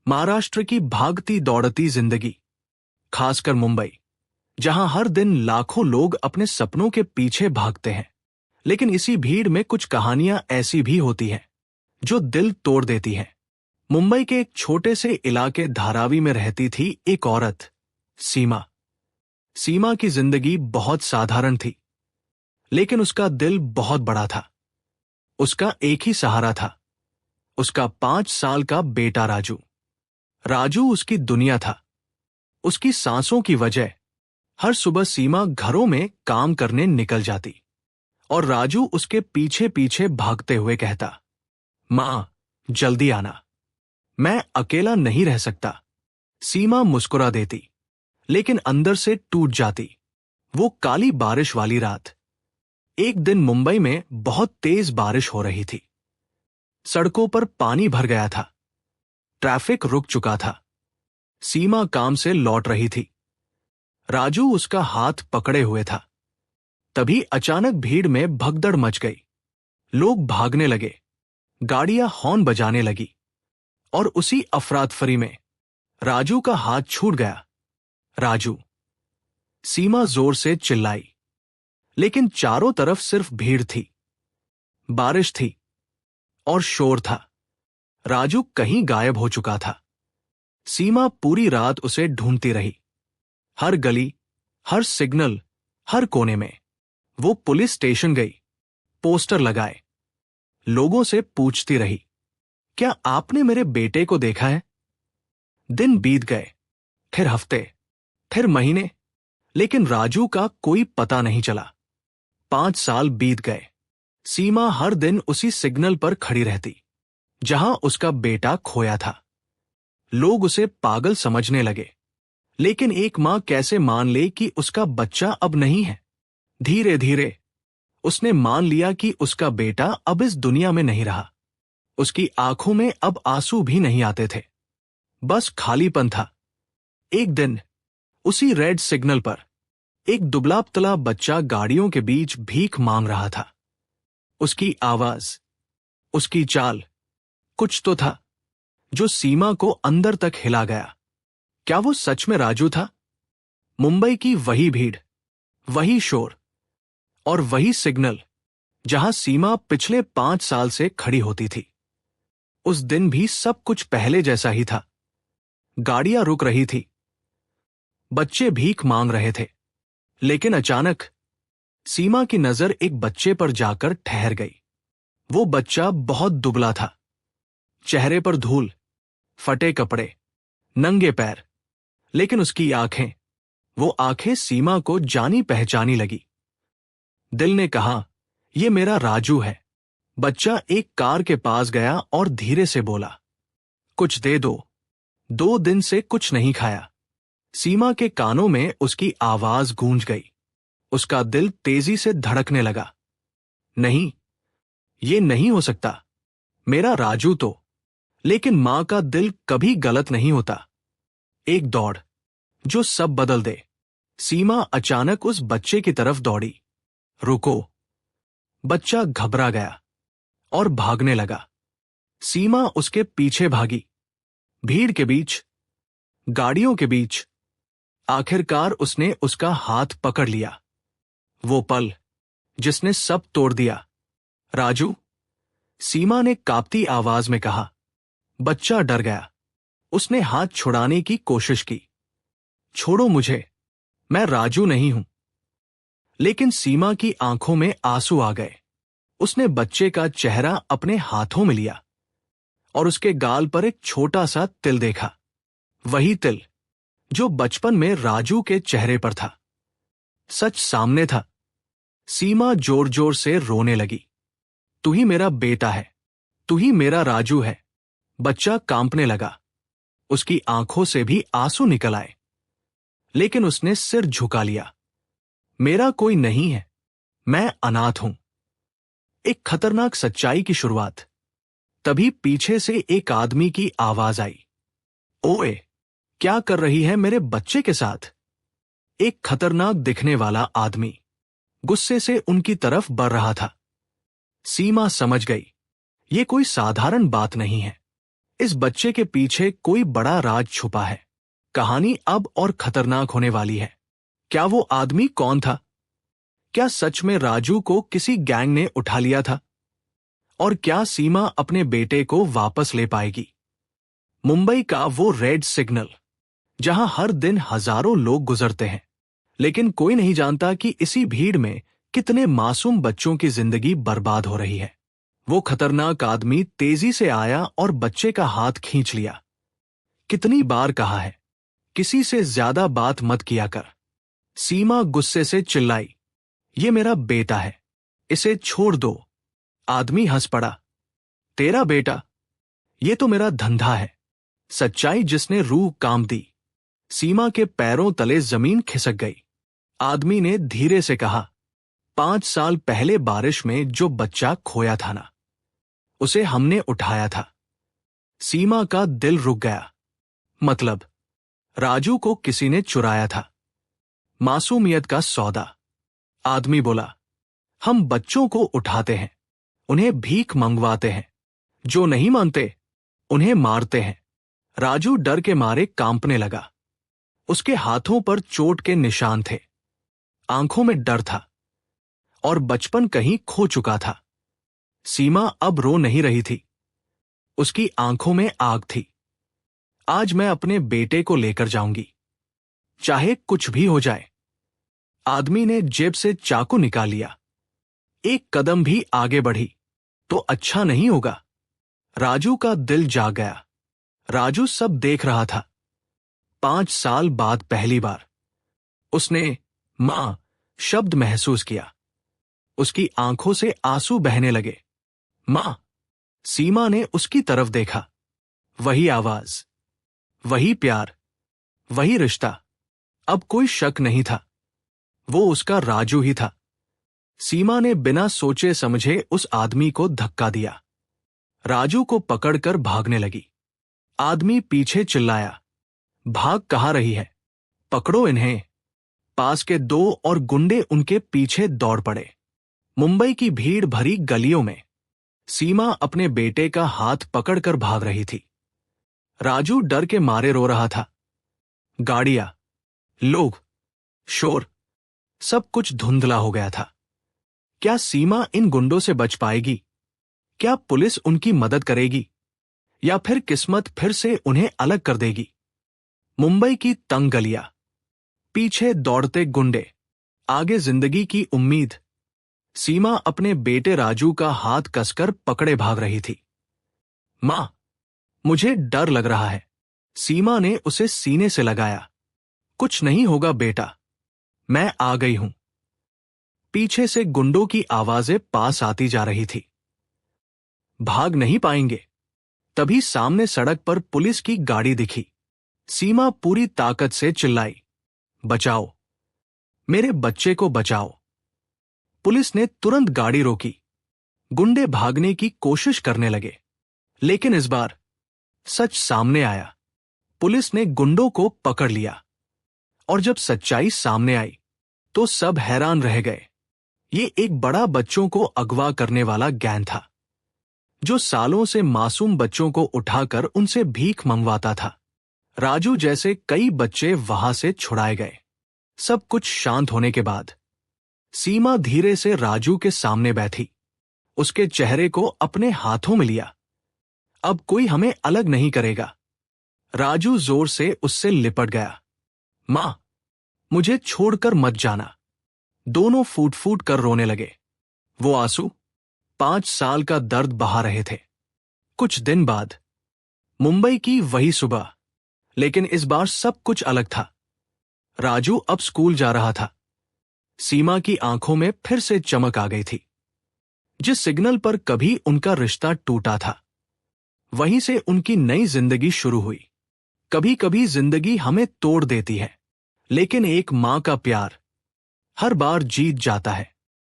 महाराष्ट्र की भागती दौड़ती जिंदगी, खासकर मुंबई, जहां हर दिन लाखों लोग अपने सपनों के पीछे भागते हैं। लेकिन इसी भीड़ में कुछ कहानियां ऐसी भी होती हैं जो दिल तोड़ देती हैं। मुंबई के एक छोटे से इलाके धारावी में रहती थी एक औरत, सीमा। सीमा की जिंदगी बहुत साधारण थी, लेकिन उसका दिल बहुत बड़ा था। उसका एक ही सहारा था, उसका 5 साल का बेटा राजू। राजू उसकी दुनिया था, उसकी सांसों की वजह। हर सुबह सीमा घरों में काम करने निकल जाती और राजू उसके पीछे पीछे भागते हुए कहता, मां, जल्दी आना, मैं अकेला नहीं रह सकता। सीमा मुस्कुरा देती, लेकिन अंदर से टूट जाती। वो काली बारिश वाली रात। एक दिन मुंबई में बहुत तेज बारिश हो रही थी। सड़कों पर पानी भर गया था, ट्रैफिक रुक चुका था। सीमा काम से लौट रही थी, राजू उसका हाथ पकड़े हुए था। तभी अचानक भीड़ में भगदड़ मच गई। लोग भागने लगे, गाड़ियां हॉर्न बजाने लगी, और उसी अफरातफरी में राजू का हाथ छूट गया। राजू! सीमा जोर से चिल्लाई, लेकिन चारों तरफ सिर्फ भीड़ थी, बारिश थी और शोर था। राजू कहीं गायब हो चुका था। सीमा पूरी रात उसे ढूंढती रही, हर गली, हर सिग्नल, हर कोने में। वो पुलिस स्टेशन गई, पोस्टर लगाए, लोगों से पूछती रही, क्या आपने मेरे बेटे को देखा है? दिन बीत गए, फिर हफ्ते, फिर महीने, लेकिन राजू का कोई पता नहीं चला। 5 साल बीत गए। सीमा हर दिन उसी सिग्नल पर खड़ी रहती जहां उसका बेटा खोया था। लोग उसे पागल समझने लगे, लेकिन एक मां कैसे मान ले कि उसका बच्चा अब नहीं है? धीरे धीरे उसने मान लिया कि उसका बेटा अब इस दुनिया में नहीं रहा। उसकी आंखों में अब आंसू भी नहीं आते थे, बस खालीपन था। एक दिन उसी रेड सिग्नल पर एक दुबला पतला बच्चा गाड़ियों के बीच भीख मांग रहा था। उसकी आवाज, उसकी चाल, कुछ तो था जो सीमा को अंदर तक हिला गया। क्या वो सच में राजू था? मुंबई की वही भीड़, वही शोर और वही सिग्नल जहां सीमा पिछले 5 साल से खड़ी होती थी। उस दिन भी सब कुछ पहले जैसा ही था। गाड़ियां रुक रही थी, बच्चे भीख मांग रहे थे, लेकिन अचानक सीमा की नजर एक बच्चे पर जाकर ठहर गई। वो बच्चा बहुत दुबला था, चेहरे पर धूल, फटे कपड़े, नंगे पैर, लेकिन उसकी आंखें, वो आंखें सीमा को जानी पहचानी लगी। दिल ने कहा, ये मेरा राजू है। बच्चा एक कार के पास गया और धीरे से बोला, कुछ दे दो, 2 दिन से कुछ नहीं खाया। सीमा के कानों में उसकी आवाज गूंज गई। उसका दिल तेजी से धड़कने लगा। नहीं, ये नहीं हो सकता, मेरा राजू तो। लेकिन मां का दिल कभी गलत नहीं होता। एक दौड़ जो सब बदल दे। सीमा अचानक उस बच्चे की तरफ दौड़ी। रुको! बच्चा घबरा गया और भागने लगा। सीमा उसके पीछे भागी, भीड़ के बीच, गाड़ियों के बीच। आखिरकार उसने उसका हाथ पकड़ लिया। वो पल जिसने सब तोड़ दिया। राजू! सीमा ने कांपती आवाज में कहा। बच्चा डर गया। उसने हाथ छुड़ाने की कोशिश की। छोड़ो मुझे, मैं राजू नहीं हूं। लेकिन सीमा की आंखों में आंसू आ गए। उसने बच्चे का चेहरा अपने हाथों में लिया और उसके गाल पर एक छोटा सा तिल देखा। वही तिल जो बचपन में राजू के चेहरे पर था। सच सामने था। सीमा जोर जोर से रोने लगी। तू ही मेरा बेटा है, तू ही मेरा राजू है। बच्चा कांपने लगा। उसकी आंखों से भी आंसू निकल आए, लेकिन उसने सिर झुका लिया। मेरा कोई नहीं है, मैं अनाथ हूं। एक खतरनाक सच्चाई की शुरुआत। तभी पीछे से एक आदमी की आवाज आई, ओए, क्या कर रही है मेरे बच्चे के साथ? एक खतरनाक दिखने वाला आदमी गुस्से से उनकी तरफ बढ़ रहा था। सीमा समझ गई, ये कोई साधारण बात नहीं है। इस बच्चे के पीछे कोई बड़ा राज छुपा है। कहानी अब और खतरनाक होने वाली है। क्या वो आदमी कौन था? क्या सच में राजू को किसी गैंग ने उठा लिया था? और क्या सीमा अपने बेटे को वापस ले पाएगी? मुंबई का वो रेड सिग्नल, जहां हर दिन हजारों लोग गुजरते हैं, लेकिन कोई नहीं जानता कि इसी भीड़ में कितने मासूम बच्चों की जिंदगी बर्बाद हो रही है। वो खतरनाक आदमी तेजी से आया और बच्चे का हाथ खींच लिया। कितनी बार कहा है, किसी से ज्यादा बात मत किया कर। सीमा गुस्से से चिल्लाई, ये मेरा बेटा है, इसे छोड़ दो। आदमी हंस पड़ा, तेरा बेटा? ये तो मेरा धंधा है। सच्चाई जिसने रूह काम दी। सीमा के पैरों तले जमीन खिसक गई। आदमी ने धीरे से कहा, 5 साल पहले बारिश में जो बच्चा खोया था ना, उसे हमने उठाया था। सीमा का दिल रुक गया। मतलब राजू को किसी ने चुराया था। मासूमियत का सौदा। आदमी बोला, हम बच्चों को उठाते हैं, उन्हें भीख मंगवाते हैं, जो नहीं मानते उन्हें मारते हैं। राजू डर के मारे कांपने लगा। उसके हाथों पर चोट के निशान थे, आंखों में डर था और बचपन कहीं खो चुका था। सीमा अब रो नहीं रही थी, उसकी आंखों में आग थी। आज मैं अपने बेटे को लेकर जाऊंगी, चाहे कुछ भी हो जाए। आदमी ने जेब से चाकू निकाल लिया। एक कदम भी आगे बढ़ी तो अच्छा नहीं होगा। राजू का दिल जाग गया। राजू सब देख रहा था। 5 साल बाद पहली बार उसने मां शब्द महसूस किया। उसकी आंखों से आंसू बहने लगे। मां। सीमा ने उसकी तरफ देखा। वही आवाज, वही प्यार, वही रिश्ता। अब कोई शक नहीं था, वो उसका राजू ही था। सीमा ने बिना सोचे समझे उस आदमी को धक्का दिया। राजू को पकड़कर भागने लगी। आदमी पीछे चिल्लाया, भाग कहाँ रही है? पकड़ो इन्हें। पास के 2 और गुंडे उनके पीछे दौड़ पड़े। मुंबई की भीड़ भरी गलियों में सीमा अपने बेटे का हाथ पकड़कर भाग रही थी। राजू डर के मारे रो रहा था। गाड़ियां, लोग, शोर, सब कुछ धुंधला हो गया था। क्या सीमा इन गुंडों से बच पाएगी? क्या पुलिस उनकी मदद करेगी? या फिर किस्मत फिर से उन्हें अलग कर देगी? मुंबई की तंग गलियां, पीछे दौड़ते गुंडे, आगे जिंदगी की उम्मीद। सीमा अपने बेटे राजू का हाथ कसकर पकड़े भाग रही थी। मां, मुझे डर लग रहा है। सीमा ने उसे सीने से लगाया। कुछ नहीं होगा बेटा, मैं आ गई हूं। पीछे से गुंडों की आवाजें पास आती जा रही थी। भाग नहीं पाएंगे। तभी सामने सड़क पर पुलिस की गाड़ी दिखी। सीमा पूरी ताकत से चिल्लाई, बचाओ, मेरे बच्चे को बचाओ। पुलिस ने तुरंत गाड़ी रोकी। गुंडे भागने की कोशिश करने लगे, लेकिन इस बार सच सामने आया। पुलिस ने गुंडों को पकड़ लिया और जब सच्चाई सामने आई तो सब हैरान रह गए। ये एक बड़ा बच्चों को अगवा करने वाला गैंग था, जो सालों से मासूम बच्चों को उठाकर उनसे भीख मंगवाता था। राजू जैसे कई बच्चे वहां से छुड़ाए गए। सब कुछ शांत होने के बाद सीमा धीरे से राजू के सामने बैठी, उसके चेहरे को अपने हाथों में लिया। अब कोई हमें अलग नहीं करेगा। राजू जोर से उससे लिपट गया। मां, मुझे छोड़कर मत जाना। दोनों फूट फूट कर रोने लगे। वो आंसू 5 साल का दर्द बहा रहे थे। कुछ दिन बाद मुंबई की वही सुबह, लेकिन इस बार सब कुछ अलग था। राजू अब स्कूल जा रहा था। सीमा की आंखों में फिर से चमक आ गई थी। जिस सिग्नल पर कभी उनका रिश्ता टूटा था, वहीं से उनकी नई जिंदगी शुरू हुई। कभी कभी जिंदगी हमें तोड़ देती है, लेकिन एक मां का प्यार हर बार जीत जाता है।